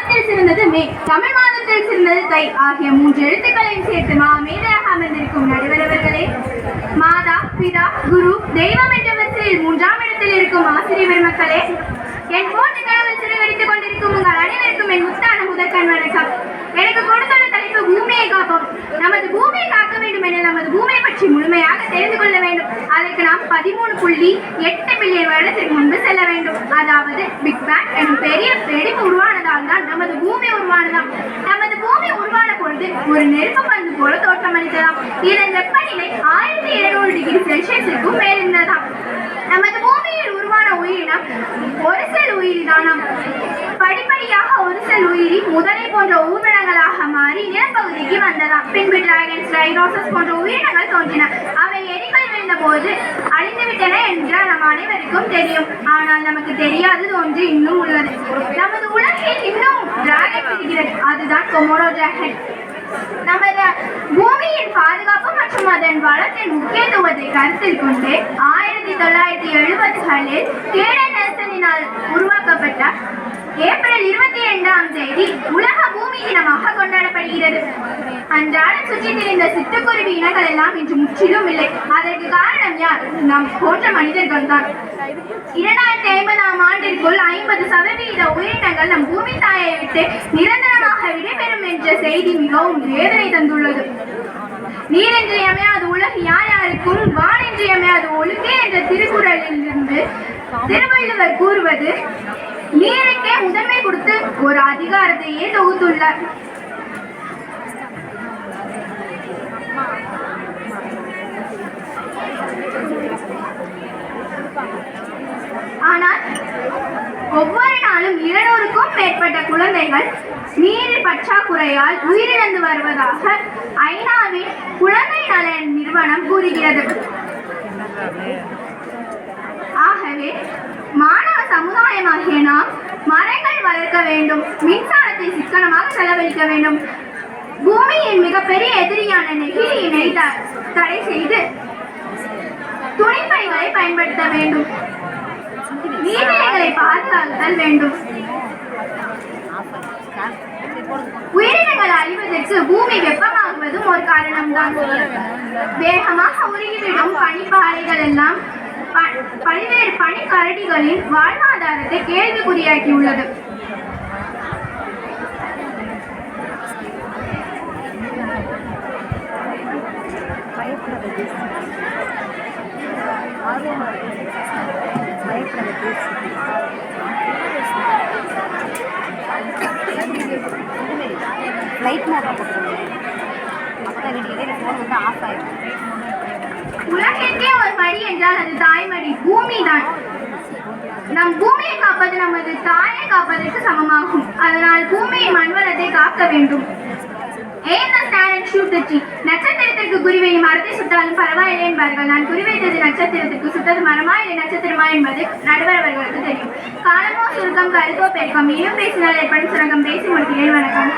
மாதத்தில் சிறந்தது மே, தமிழ் மாதத்தில் சிறந்தது தை ஆகிய 3 எழுத்துக்களையும் சேர்த்து மேதையாக அமர்ந்திருக்கும் நடுவரவர்களே, மாதா, பிதா, குரு, தெய்வம் என்ற வரிசையில் 3ஆம் இடத்தில் இருக்கும் ஆசிரியர் பெருமக்களே, என் போன்ற கனவில் சிறுகடித்துக் கொண்டிருக்கும் உங்கள் அனைவருக்கும் என் முத்தான முதற்கண் வணக்கம். எனக்கு கொடுத்துள்ள தலைப்பு பூமியை காப்போம். நமது பூமியை காக்க வேண்டும் என நமது பூமியை பற்றி முழுமையாக தெரிந்து கொள்ள வேண்டும். அதற்கு நாம் 13.8 பில்லியன் வருடத்திற்கு முன்பு செல்ல வேண்டும். அதாவது பிக் பேங் எனும் பெரிய வெடிப்பு உருவானதால் தான் நமது பூமி உருவானதாம். நமது பூமி உருவான பொழுது ஒரு நெருப்பு பந்து போல தோற்றமளித்ததாம். இதன் வெப்பநிலை 1200 டிகிரி செல்சியஸுக்கும் மேல் இருந்ததாம். நமது பூமியில் உருவான உயிரினம் ஒரு செல் உயிரிதானாம். படிப்படியாக ஒரு செல் உயிரி முதலை போன்ற ஊர்வனங்களாக மாறி நிலப்பகுதிக்கு வந்ததாம். பின்பு டிராகன்ஸ், டைனோசர்ஸ் போன்ற உயிரினங்கள் தோன்றின. அவை எரிக்கல் விழுந்த போது அழிந்துவிட்டன என்று நம் அனைவருக்கும் தெரியும். ஆனால் நமக்கு தெரியாதது ஒன்று இன்னும் உள்ளது. நமது உலகில் இன்னும் டிராகன் இருக்கிறது. அதுதான் கொமோடோ டிராகன். நமது பூமியின் பாதுகாப்பு மற்றும் அதன் வளத்தின் முக்கியத்துவத்தை கருத்தில் கொண்டு 1970களில் கேடன் நெல்சனினால் உருவாக்கப்பட்ட ஏப்ரல் 22ஆம் தேதி உலக பூமி தினமாக கொண்டாடப்படுகிறது. அன்றாடம் சுற்றி திரிந்த சிட்டுக்குருவி இனங்கள் எல்லாம் இன்று முற்றிலும் இல்லை. அதற்கு காரணம் யார்? நாம் போன்ற மனிதர்கள் தான். 2050ஆம் ஆண்டிற்குள் 50% உயிரினங்கள் நம் பூமி தாயை விட்டு நிரந்தரமாக விடைபெறும் என்ற செய்தி மிகவும் வேதனை தந்துள்ளது. நீரின்றியமையாது உலகு யார் யாருக்கும், வானின்றியமையாது ஒழுக்கே என்ற திருக்குறளிலிருந்து திருவள்ளுவர் கூறுவது நீருக்கே முதன்மை கொடுத்து ஒரு அதிகாரத்தையே தொகுத்துள்ளார். ஆனால் ஒவ்வொரு நாளும் 200க்கும் மேற்பட்ட குழந்தைகள் நீர் பற்றாக்குறையால் உயிரிழந்து வருவதாக ஐநாவின் குழந்தை நல நிறுவனம் கூறுகிறது. ஆகவே மாணவ சமுதாயமாகிய நாம் மரங்கள் வளர்க்க வேண்டும், மின்சாரத்தை சிக்கனமாக செலவழிக்க வேண்டும், பூமியின் மிகப்பெரிய எதிரியான நெகிழியினை தடை செய்து துணிப்பைகளை பயன்படுத்த வேண்டும், நீர்நிலைகளை பாதுகாத்தல் வேண்டும். உயிரினங்கள் அழிவதற்கு பூமி வெப்பமாகுவதும் ஒரு காரணம்தான். வேகமாக உருகிவிடும் பனிப்பாறைகள் எல்லாம் பல்வேறு பனிக்கரடிகளின் வாழ்வாதாரத்தை கேள்விக்குறியாக்கியுள்ளது. உலகிற்கே ஒரு மடி என்றால் அது தாய்மடி, பூமி தான். நம் பூமியை காப்பது நமது தாயை காப்பதற்கு சமமாகும். அதனால் பூமியின் மண்வளத்தை காக்க வேண்டும். நட்சத்திரத்திற்கு குறிவை மரத்தை சுட்டாலும் பரவாயில்லை என்பார்கள். நான் குறிவைத்தது நட்சத்திரத்திற்கு, சுட்டது மரமா இல்லை நட்சத்திரமா என்பது நடுவரவர்களுக்கு தெரியும். காலமோ சுருக்கம், கருத்தோ பெருக்கம், இன்னும் பேசினால் ஏற்படும் சுரங்கம். பேசி முடிக்கிறேன். வணக்கம்.